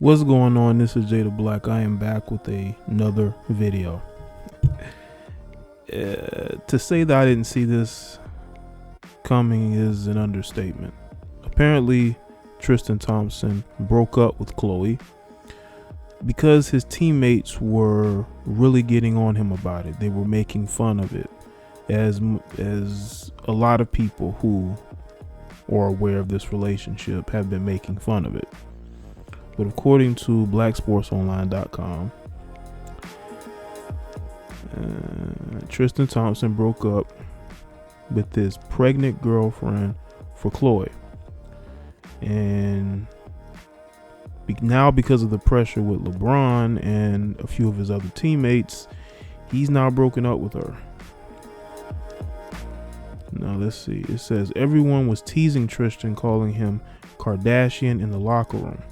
What's going on? This is Jada Black. I am back with another video. To say that I didn't see this coming is an understatement. Apparently, Tristan Thompson broke up with Khloe because his teammates were really getting on him about it. They were making fun of it, as a lot of people who are aware of this relationship have been making fun of it. But according to blacksportsonline.com, Tristan Thompson broke up with his pregnant girlfriend for Khloe. And now, because of the pressure with LeBron and a few of his other teammates, he's now broken up with her. Now, let's see. It says everyone was teasing Tristan, calling him Kardashian in the locker room.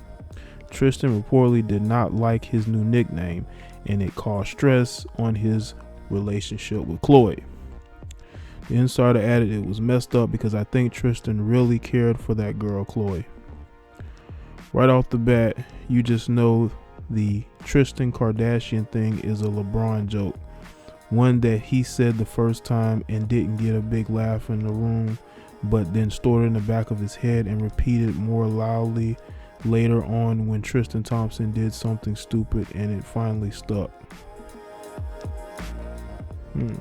Tristan reportedly did not like his new nickname, and it caused stress on his relationship with Khloe. The insider added it was messed up because I think Tristan really cared for that girl, Khloe. Right off the bat, you just know the Tristan Kardashian thing is a LeBron joke. One that he said the first time and didn't get a big laugh in the room, but then stored in the back of his head and repeated more loudly later on when Tristan Thompson did something stupid and it finally stuck. A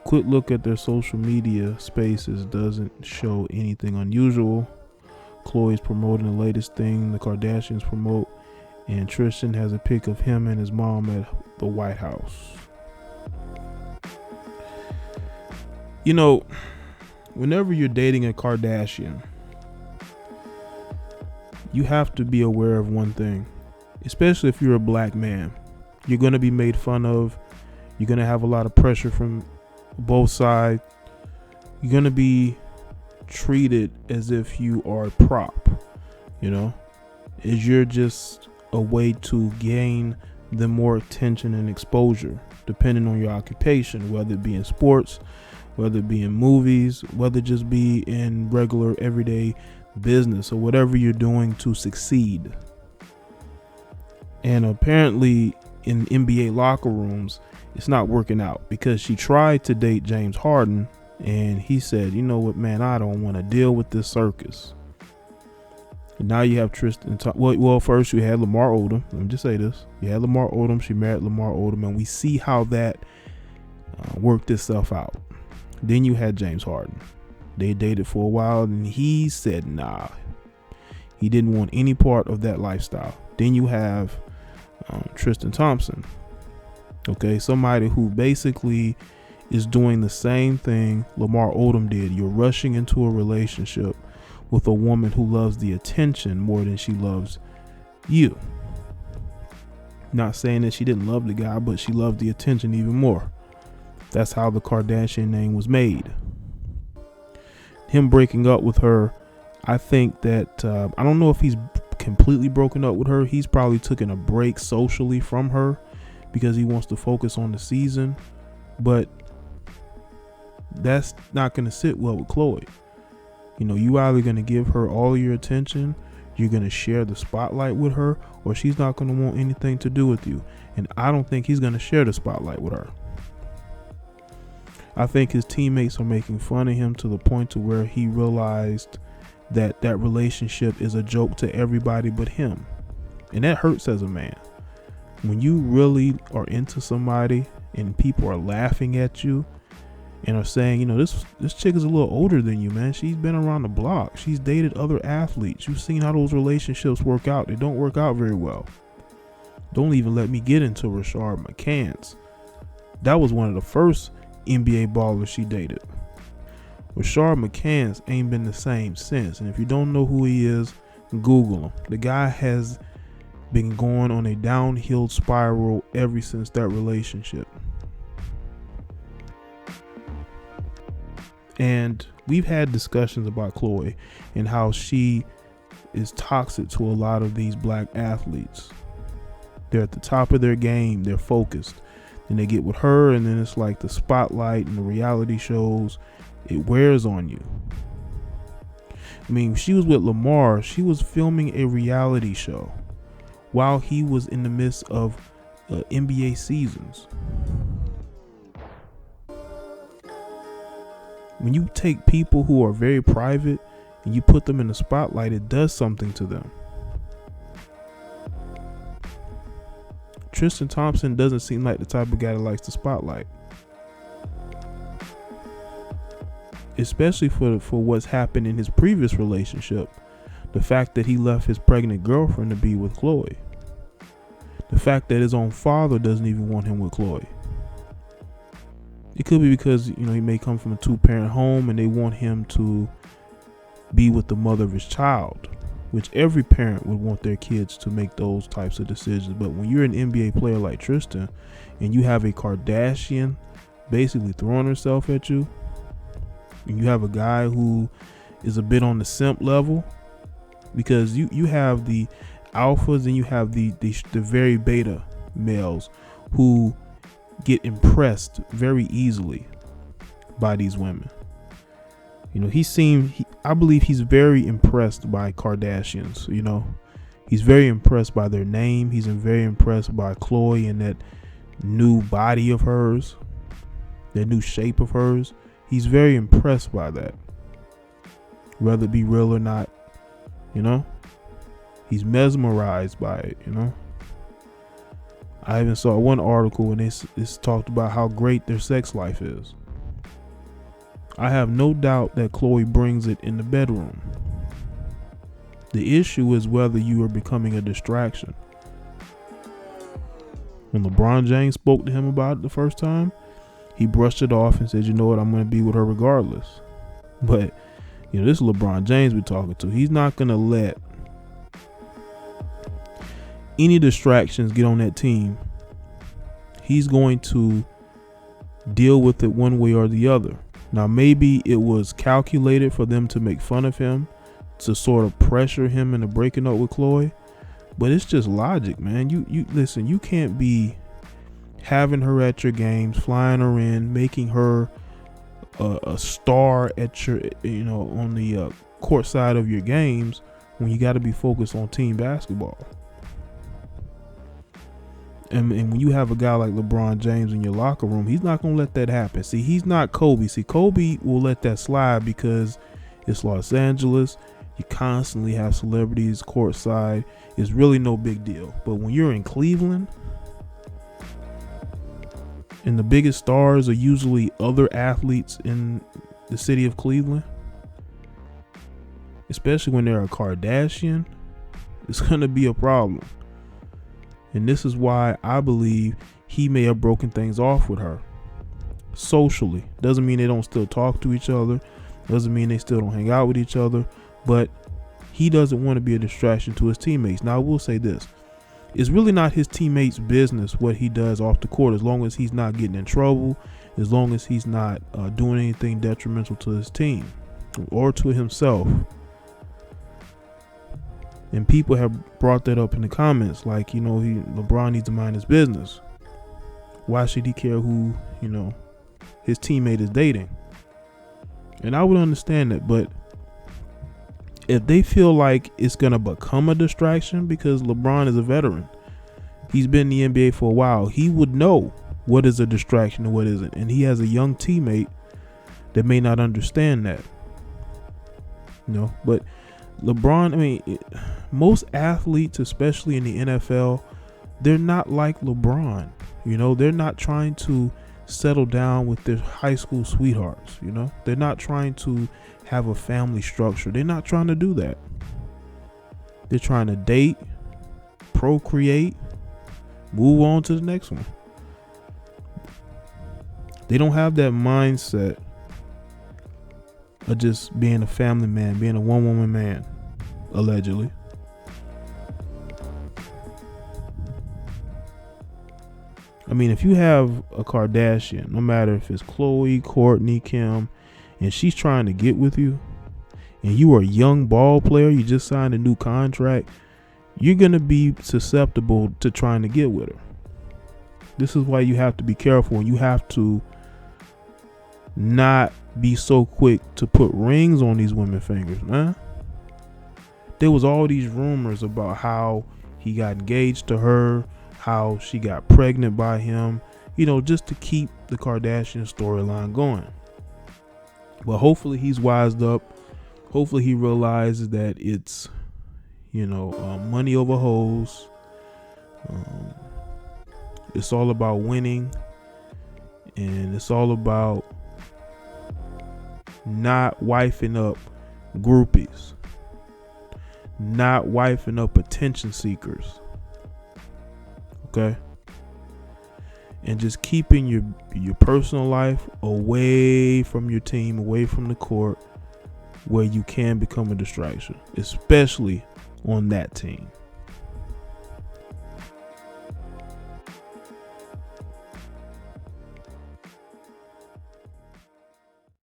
quick look at their social media spaces doesn't show anything unusual. Khloe's promoting the latest thing the Kardashians promote, and Tristan has a pic of him and his mom at the White House. You know, whenever you're dating a Kardashian, you have to be aware of one thing, especially if you're a black man. You're going to be made fun of. You're going to have a lot of pressure from both sides. You're going to be treated as if you are a prop, as you're just a way to gain the more attention and exposure, depending on your occupation, whether it be in sports, whether it be in movies, whether it just be in regular everyday business or whatever you're doing to succeed. And apparently in NBA locker rooms, it's not working out because she tried to date James Harden and he said, you know what, man, I don't want to deal with this circus. And now you have Tristan. Well, first you had Lamar Odom. Let me just say this. You had Lamar Odom. She married Lamar Odom, and we see how that worked itself out. Then you had James Harden. They dated for a while, and he said, nah. He didn't want any part of that lifestyle. Then you have Tristan Thompson. Okay, somebody who basically is doing the same thing Lamar Odom did. You're rushing into a relationship with a woman who loves the attention more than she loves you. Not saying that she didn't love the guy, but she loved the attention even more. That's how the Kardashian name was made. Him breaking up with her, I think that I don't know if he's completely broken up with her. He's probably taken a break socially from her because he wants to focus on the season, but that's not going to sit well with Khloe. You either going to give her all your attention, you're going to share the spotlight with her, or she's not going to want anything to do with you. And I don't think he's going to share the spotlight with her. I think his teammates are making fun of him to the point to where he realized that that relationship is a joke to everybody but him. And that hurts as a man. When you really are into somebody and people are laughing at you and are saying, this chick is a little older than you, man. She's been around the block. She's dated other athletes. You've seen how those relationships work out. They don't work out very well. Don't even let me get into Rashard McCants. That was one of the first NBA ballers she dated. Rashard McCants ain't been the same since. And if you don't know who he is, Google him. The guy has been going on a downhill spiral ever since that relationship. And we've had discussions about Khloe and how she is toxic to a lot of these black athletes. They're at the top of their game. They're focused. Then they get with her, and then it's like the spotlight and the reality shows. It wears on you. I mean, she was with Lamar. She was filming a reality show while he was in the midst of NBA seasons. When you take people who are very private and you put them in the spotlight, it does something to them. Tristan Thompson doesn't seem like the type of guy that likes the spotlight. Especially for what's happened in his previous relationship. The fact that he left his pregnant girlfriend to be with Khloe. The fact that his own father doesn't even want him with Khloe. It could be because, he may come from a 2-parent home and they want him to be with the mother of his child, which every parent would want their kids to make those types of decisions. But when you're an NBA player like Tristan and you have a Kardashian basically throwing herself at you, and you have a guy who is a bit on the simp level, because you have the alphas and you have the very beta males who get impressed very easily by these women. I believe he's very impressed by Kardashians. He's very impressed by their name. He's very impressed by Khloe and that new body of hers, that new shape of hers. He's very impressed by that, whether it be real or not. He's mesmerized by it. I even saw one article and it's talked about how great their sex life is. I have no doubt that Khloe brings it in the bedroom. The issue is whether you are becoming a distraction. When LeBron James spoke to him about it the first time, he brushed it off and said, you know what, I'm going to be with her regardless. But, this is LeBron James we're talking to. He's not going to let any distractions get on that team. He's going to deal with it one way or the other. Now, maybe it was calculated for them to make fun of him, to sort of pressure him into breaking up with Khloe. But it's just logic, man. You listen, you can't be having her at your games, flying her in, making her a star at your, on the court side of your games when you got to be focused on team basketball. And when you have a guy like LeBron James in your locker room, he's not going to let that happen. See, he's not Kobe. See, Kobe will let that slide because it's Los Angeles. You constantly have celebrities courtside. It's really no big deal. But when you're in Cleveland, and the biggest stars are usually other athletes in the city of Cleveland, especially when they're a Kardashian, it's going to be a problem. And this is why I believe he may have broken things off with her. Socially. Doesn't mean they don't still talk to each other. Doesn't mean they still don't hang out with each other. But he doesn't want to be a distraction to his teammates. Now, I will say this. It's really not his teammates' business what he does off the court, as long as he's not getting in trouble, as long as he's not doing anything detrimental to his team or to himself. And people have brought that up in the comments, like, LeBron needs to mind his business. Why should he care who, his teammate is dating? And I would understand that, but if they feel like it's going to become a distraction, because LeBron is a veteran, he's been in the NBA for a while, he would know what is a distraction and what isn't. And he has a young teammate that may not understand that. But LeBron, most athletes, especially in the NFL, they're not like LeBron. They're not trying to settle down with their high school sweethearts. They're not trying to have a family structure. They're not trying to do that. They're trying to date, procreate, move on to the next one. They don't have that mindset of just being a family man, being a one-woman man, allegedly. If you have a Kardashian, no matter if it's Khloe, Kourtney, Kim, and she's trying to get with you, and you are a young ball player, you just signed a new contract, you're going to be susceptible to trying to get with her. This is why you have to be careful, and you have to not be so quick to put rings on these women's fingers, man. there was all these rumors about how he got engaged to her, how she got pregnant by him, just to keep the Kardashian storyline going. But hopefully he's wised up. Hopefully he realizes that it's, money over hoes. It's all about winning, and it's all about not wifing up groupies, not wifing up attention seekers. Okay? And just keeping your personal life away from your team, away from the court, where you can become a distraction, especially on that team.